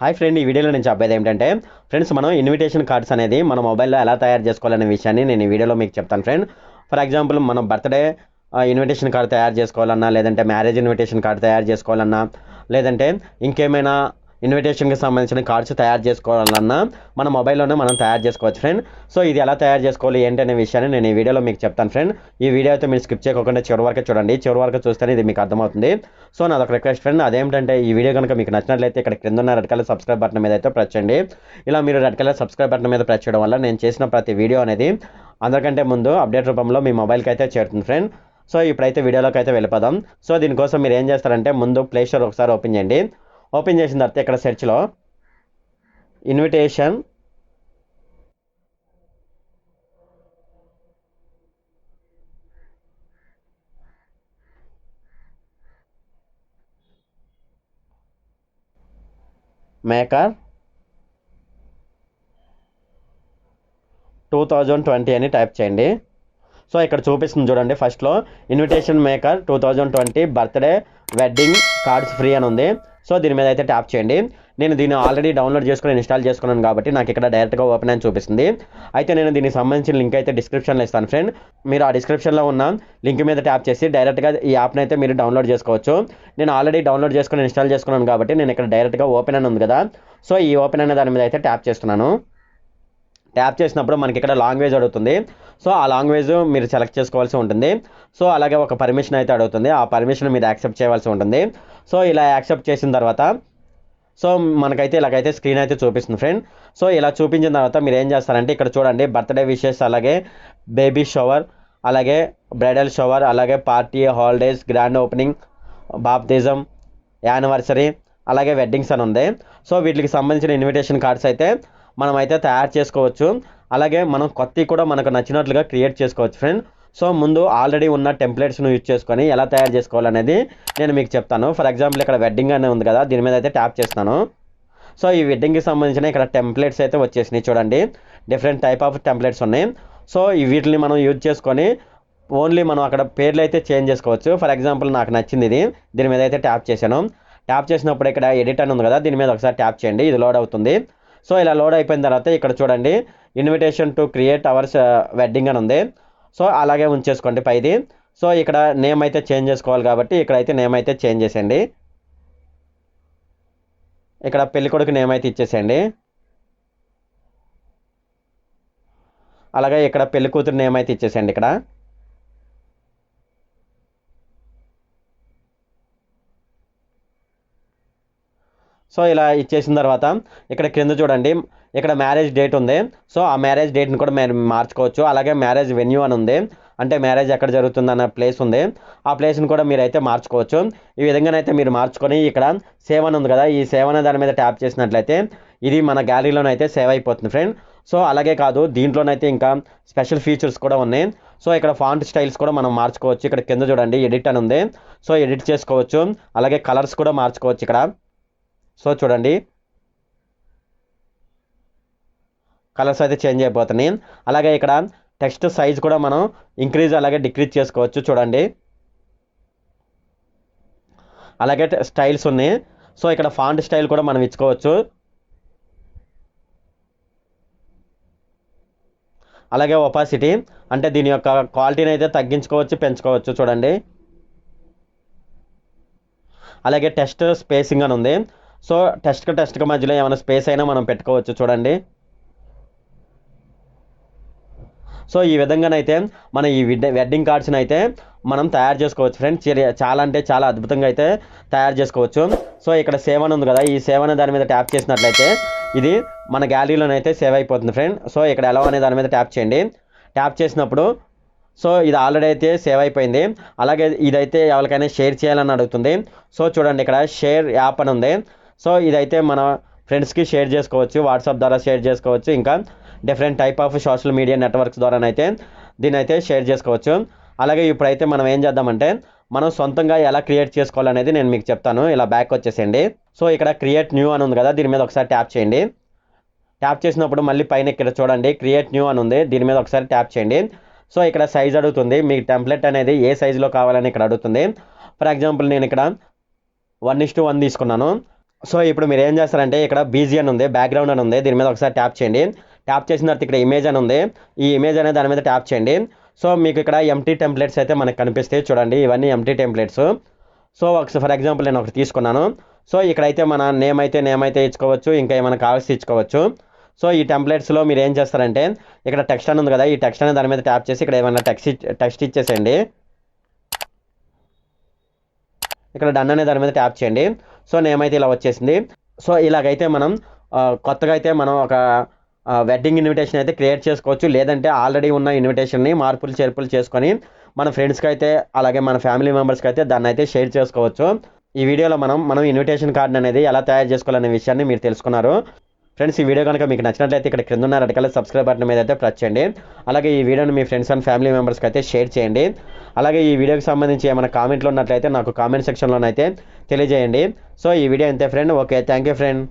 Hi friend, ఈ వీడియోలో నేను చెప్పేది ఏంటంటే ఫ్రెండ్స్, మనం ఇన్విటేషన్ కార్డ్స్ అనేది మన మొబైల్లో ఎలా తయారు చేసుకోవాలనే విషయాన్ని నేను ఈ వీడియోలో మీకు చెప్తాను ఫ్రెండ్. ఫర్ ఎగ్జాంపుల్, మనం బర్త్డే ఇన్విటేషన్ కార్డ్ తయారు చేసుకోవాలన్నా, లేదంటే మ్యారేజ్ ఇన్విటేషన్ కార్డ్ తయారు చేసుకోవాలన్నా, లేదంటే ఇంకేమైనా ఇన్విటేషన్కి సంబంధించిన కార్డ్స్ తయారు చేసుకోవాలన్నా మన మొబైల్లోనే మనం తయారు చేసుకోవచ్చు ఫ్రెండ్. సో ఇది ఎలా తయారు చేసుకోవాలి ఏంటనే విషయాన్ని నేను ఈ వీడియోలో మీకు చెప్తాను ఫ్రెండ్. ఈ వీడియో అయితే మీరు స్కిప్ చేయకుండా చివరి వరకు చూడండి. చివరి వరకు చూస్తేనే ఇది మీకు అర్థమవుతుంది. సో నాదొక రిక్వెస్ట్ ఫ్రెండ్, అదేంటంటే ఈ వీడియో కనుక మీకు నచ్చినట్లయితే ఇక్కడ కింద ఉన్న రెడ్ కలర్ సబ్స్క్రైబ్ బటన్ మీద అయితే ప్రెస్ చేయండి. ఇలా మీరు రెడ్ కలర్ సబ్స్క్రైబ్ బటన్ మీద ప్రెస్ చేయడం వల్ల నేను చేసిన ప్రతి వీడియో అనేది అందరికంటే ముందు అప్డేట్ రూపంలో మీ మొబైల్కి అయితే చేరుతుంది ఫ్రెండ్. సో ఇప్పుడైతే వీడియోలోకి అయితే వెళ్ళిపోదాం. సో దీనికోసం మీరు ఏం చేస్తారంటే ముందు ప్లే స్టోర్ ఒకసారి ఓపెన్ చేయండి. ఓపెన్ చేసిన తర్వాత ఇక్కడ సెర్చ్లో ఇన్విటేషన్ మేకర్ 2020 అని టైప్ చేయండి. సో ఇక్కడ చూపిస్తుంది చూడండి, ఫస్ట్లో invitation maker 2020 birthday wedding cards free అని ఉంది. సో దీని మీద అయితే ట్యాప్ చేయండి. నేను దీన్ని ఆల్రెడీ డౌన్లోడ్ చేసుకుని ఇన్స్టాల్ చేసుకున్నాను కాబట్టి నాకు ఇక్కడ డైరెక్ట్గా ఓపెన్ అని చూపిస్తుంది. అయితే నేను దీనికి సంబంధించిన లింక్ అయితే డిస్క్రిప్షన్లో ఇస్తాను ఫ్రెండ్. మీరు ఆ డిస్క్రిప్షన్లో ఉన్న లింక్ మీద ట్యాప్ చేసి డైరెక్ట్గా ఈ యాప్ని అయితే మీరు డౌన్లోడ్ చేసుకోవచ్చు. నేను ఆల్రెడీ డౌన్లోడ్ చేసుకుని ఇన్స్టాల్ చేసుకున్నాను కాబట్టి నేను ఇక్కడ డైరెక్ట్గా ఓపెన్ అని ఉంది కదా, సో ఈ ఓపెన్ అనే దాని మీద అయితే ట్యాప్ చేస్తున్నాను. ట్యాప్ చేసినప్పుడు మనకి ఇక్కడ లాంగ్వేజ్ అడుగుతుంది. సో ఆ లాంగ్వేజ్ మీరు సెలెక్ట్ చేసుకోవాల్సి ఉంటుంది. సో అలాగే ఒక పర్మిషన్ అయితే అడుగుతుంది. ఆ పర్మిషన్ మీరు యాక్సెప్ట్ చేయవలసి ఉంటుంది. సో ఇలా యాక్సెప్ట్ చేసిన తర్వాత సో మనకైతే ఇలాగైతే స్క్రీన్ అయితే చూపిస్తుంది ఫ్రెండ్. సో ఇలా చూపించిన తర్వాత మీరు ఏం చేస్తారంటే ఇక్కడ చూడండి, బర్త్డే విషెస్, అలాగే బేబీ షవర్, అలాగే బ్రైడల్ షవర్, అలాగే పార్టీ, హాలిడేస్, గ్రాండ్ ఓపెనింగ్, బాప్తిజం, యానివర్సరీ, అలాగే వెడ్డింగ్స్ అని ఉంది. సో వీటికి సంబంధించిన ఇన్విటేషన్ కార్డ్స్ అయితే మనం అయితే తయారు చేసుకోవచ్చు. అలాగే మనం కొత్తవి కూడా మనకు నచ్చినట్లుగా క్రియేట్ చేసుకోవచ్చు ఫ్రెండ్. సో ముందు ఆల్రెడీ ఉన్న టెంప్లెట్స్ను యూజ్ చేసుకొని ఎలా తయారు చేసుకోవాలనేది నేను మీకు చెప్తాను. ఫర్ ఎగ్జాంపుల్ ఇక్కడ వెడ్డింగ్ అనే ఉంది కదా, దీని మీద అయితే ట్యాప్ చేస్తాను. సో ఈ వెడ్డింగ్కి సంబంధించిన ఇక్కడ టెంప్లెట్స్ అయితే వచ్చేసినాయి చూడండి. డిఫరెంట్ టైప్ ఆఫ్ టెంప్లెట్స్ ఉన్నాయి. సో ఈ వీటిని మనం యూజ్ చేసుకొని ఓన్లీ మనం అక్కడ పేర్లు అయితే చేంజ్ చేసుకోవచ్చు. ఫర్ ఎగ్జాంపుల్ నాకు నచ్చింది ఇది, దీని మీద అయితే ట్యాప్ చేశాను. ట్యాప్ చేసినప్పుడు ఇక్కడ ఎడిట్ అని ఉంది కదా, దీని మీద ఒకసారి ట్యాప్ చేయండి. ఇది లోడ్ అవుతుంది. సో ఇలా లోడ్ అయిపోయిన తర్వాత ఇక్కడ చూడండి, invitation to create hours wedding అని ఉంది. సో అలాగే ఉంచేసుకోండి పైది. సో ఇక్కడ నేమ్ అయితే చేంజ్ చేసుకోవాలి కాబట్టి ఇక్కడైతే నేమ్ అయితే చేంజ్ చేసేయండి. ఇక్కడ పెళ్ళికొడుకు నేమ్ అయితే ఇచ్చేసేయండి. అలాగే ఇక్కడ పెళ్లి కూతురు నేమ్ అయితే ఇచ్చేసేయండి. ఇక్కడ సో ఇలా ఇచ్చేసిన తర్వాత ఇక్కడ క్రింద చూడండి, ఇక్కడ మ్యారేజ్ డేట్ ఉంది. సో ఆ మ్యారేజ్ డేట్ని కూడా మీరు మార్చుకోవచ్చు. అలాగే మ్యారేజ్ వెన్యూ అని ఉంది, అంటే మ్యారేజ్ ఎక్కడ జరుగుతుందన్న ప్లేస్ ఉంది. ఆ ప్లేస్ని కూడా మీరైతే మార్చుకోవచ్చు. ఈ విధంగానైతే మీరు మార్చుకొని ఇక్కడ సేవ్ అని ఉంది కదా, ఈ సేవ్ అనే దాని మీద ట్యాప్ చేసినట్లయితే ఇది మన గ్యాలరీలోనైతే సేవ్ అయిపోతుంది ఫ్రెండ్. సో అలాగే కాదు, దీంట్లోనైతే ఇంకా స్పెషల్ ఫీచర్స్ కూడా ఉన్నాయి. సో ఇక్కడ ఫాంట్ స్టైల్స్ కూడా మనం మార్చుకోవచ్చు. ఇక్కడ కింద చూడండి ఎడిట్ అని ఉంది. సో ఎడిట్ చేసుకోవచ్చు. అలాగే కలర్స్ కూడా మార్చుకోవచ్చు ఇక్కడ. సో చూడండి, కలర్స్ అయితే చేంజ్ అయిపోతున్నాయి. అలాగే ఇక్కడ టెక్స్ట్ సైజ్ కూడా మనం ఇంక్రీజ్ అలాగే డిక్రీజ్ చేసుకోవచ్చు చూడండి. అలాగే స్టైల్స్ ఉన్నాయి. సో ఇక్కడ ఫాంట్ స్టైల్ కూడా మనం ఇచ్చుకోవచ్చు. అలాగే ఒపాసిటీ, అంటే దీని యొక్క క్వాలిటీని అయితే తగ్గించుకోవచ్చు, పెంచుకోవచ్చు చూడండి. అలాగే టెక్స్ట్ స్పేసింగ్ అని ఉంది. సో టెక్స్ట్కి మధ్యలో ఏమైనా స్పేస్ అయినా మనం పెట్టుకోవచ్చు చూడండి. సో ఈ విధంగానైతే మన ఈ వెడ్డింగ్ కార్డ్స్ని అయితే మనం తయారు చేసుకోవచ్చు ఫ్రెండ్స్. చాలా అంటే చాలా అద్భుతంగా అయితే తయారు చేసుకోవచ్చు. సో ఇక్కడ సేవ్ అని ఉంది కదా, ఈ సేవ్ అనే దాని మీద ట్యాప్ చేసినట్లయితే ఇది మన గ్యాలరీలోనైతే సేవ్ అయిపోతుంది ఫ్రెండ్. సో ఇక్కడ ఎలా అనే దాని మీద ట్యాప్ చేయండి. ట్యాప్ చేసినప్పుడు సో ఇది ఆల్రెడీ అయితే సేవ్ అయిపోయింది. అలాగే ఇదైతే ఎవరికైనా షేర్ చేయాలని అడుగుతుంది. సో చూడండి, ఇక్కడ షేర్ యాప్ అని ఉంది. సో ఇదైతే మన ఫ్రెండ్స్కి షేర్ చేసుకోవచ్చు, వాట్సాప్ ద్వారా షేర్ చేసుకోవచ్చు, ఇంకా different type of social media networks ద్వారానైతే దీని అయితే షేర్ చేసుకోవచ్చు. అలాగే ఇప్పుడైతే మనం ఏం చేద్దామంటే మనం సొంతంగా ఎలా క్రియేట్ చేసుకోవాలనేది నేను మీకు చెప్తాను. ఇలా బ్యాక్ వచ్చేసేయండి. సో ఇక్కడ క్రియేట్ న్యూ అని ఉంది కదా, దీని మీద ఒకసారి ట్యాప్ చేయండి. ట్యాప్ చేసినప్పుడు మళ్ళీ పైన ఇక్కడ చూడండి క్రియేట్ న్యూ అని ఉంది, దీని మీద ఒకసారి ట్యాప్ చేయండి. సో ఇక్కడ సైజ్ అడుగుతుంది, మీ టెంప్లెట్ అనేది ఏ సైజులో కావాలని ఇక్కడ అడుగుతుంది. ఫర్ ఎగ్జాంపుల్ నేను ఇక్కడ 1:1 తీసుకున్నాను. సో ఇప్పుడు మీరు ఏం చేస్తారంటే ఇక్కడ బీజీ అని ఉంది, బ్యాక్గ్రౌండ్ అని ఉంది, దీని మీద ఒకసారి ట్యాప్ చేయండి. ట్యాప్ చేసిన తర్వాత ఇక్కడ ఇమేజ్ అని ఉంది, ఈ ఇమేజ్ అనేది దాని మీద ట్యాప్ చేయండి. సో మీకు ఇక్కడ ఎంటీ టెంప్లెట్స్ అయితే మనకు కనిపిస్తాయి చూడండి, ఇవన్నీ ఎంటీ టెంప్లెట్స్. సో ఒకసారి ఫర్ ఎగ్జాంపుల్ నేను ఒకటి తీసుకున్నాను. సో ఇక్కడైతే మన నేమ్ అయితే ఇచ్చుకోవచ్చు, ఇంకా ఏమైనా కావాల్సి ఇచ్చుకోవచ్చు. సో ఈ టెంప్లెట్స్లో మీరు ఏం చేస్తారంటే ఇక్కడ టెక్స్ట్ అని ఉంది కదా, ఈ టెక్స్ట్ అనేది దాని మీద ట్యాప్ చేసి ఇక్కడ ఏమైనా టెక్స్ట్ ఇచ్చేసేయండి. ఇక్కడ డన్ అనే దాని మీద ట్యాప్ చేయండి. సో నేమ్ అయితే ఇలా వచ్చేసింది. సో ఇలాగైతే మనం కొత్తగా అయితే మనం ఒక వెడ్డింగ్ ఇన్విటేషన్ అయితే క్రియేట్ చేసుకోవచ్చు, లేదంటే ఆల్రెడీ ఉన్న ఇన్విటేషన్ని మార్పులు చేర్పులు చేసుకొని మన ఫ్రెండ్స్కి అయితే అలాగే మన ఫ్యామిలీ మెంబర్స్కి అయితే దాన్ని అయితే షేర్ చేసుకోవచ్చు. ఈ వీడియోలో మనం ఇన్విటేషన్ కార్డ్ అనేది ఎలా తయారు చేసుకోవాలనే విషయాన్ని మీరు తెలుసుకున్నారు. ఫ్రెండ్స్, ఈ వీడియో కనుక మీకు నచ్చినట్లయితే ఇక్కడ క్రింద ఉన్న రెడ్ కలర్ సబ్స్క్రైబ్ బటన్ మీద అయితే ప్రెస్ చేయండి. అలాగే ఈ వీడియోని మీ ఫ్రెండ్స్ అండ్ ఫ్యామిలీ మెంబర్స్కి అయితే షేర్ చేయండి. అలాగే ఈ వీడియోకి సంబంధించి ఏమైనా కామెంట్లు ఉన్నట్లయితే నాకు కామెంట్ సెక్షన్లోనైతే తెలియజేయండి. సో ఈ వీడియో అంతే friend. Okay, thank you friend.